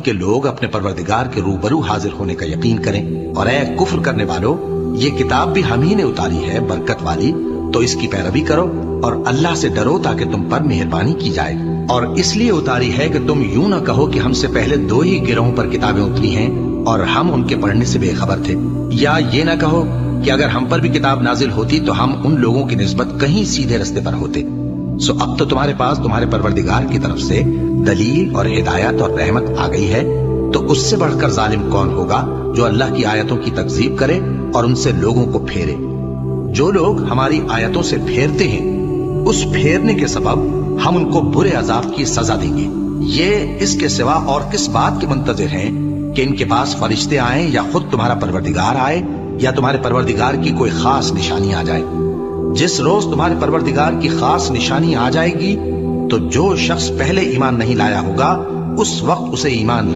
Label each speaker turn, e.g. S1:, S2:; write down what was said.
S1: کہ لوگ اپنے پروردگار کے روبرو حاضر ہونے کا یقین کریں، اور اے کفر کرنے والو، یہ کتاب بھی ہم ہی نے اتاری ہے برکت والی، تو اس کی پیروی کرو اور اللہ سے ڈرو تاکہ تم پر مہربانی کی جائے۔ اور اس لیے اتاری ہے کہ تم یوں نہ کہو کہ ہم سے پہلے 2 ہی گروہوں پر کتابیں اتری ہیں اور ہم ان کے پڑھنے سے بے خبر تھے، یا یہ نہ کہو کہ اگر ہم پر بھی کتاب نازل ہوتی تو ہم ان لوگوں کی نسبت کہیں سیدھے رستے پر ہوتے۔ سو اب تو تمہارے پاس تمہارے پروردگار کی طرف سے دلیل اور ہدایت اور رحمت آ گئی ہے، تو اس سے بڑھ کر ظالم کون ہوگا جو اللہ کی آیتوں کی تکذیب کرے اور ان سے لوگوں کو پھیرے۔ جو لوگ ہماری آیتوں سے پھیرتے ہیں، اس پھیرنے کے سبب ہم ان کو برے عذاب کی سزا دیں گے۔ یہ اس کے سوا اور کس بات کے منتظر ہیں کہ ان کے پاس فرشتے آئیں یا خود تمہارا پروردگار آئے یا تمہارے پروردگار کی کوئی خاص نشانی آ جائے؟ جس روز تمہارے پروردگار کی خاص نشانی آ جائے گی تو جو شخص پہلے ایمان نہیں لایا ہوگا اس وقت اسے ایمان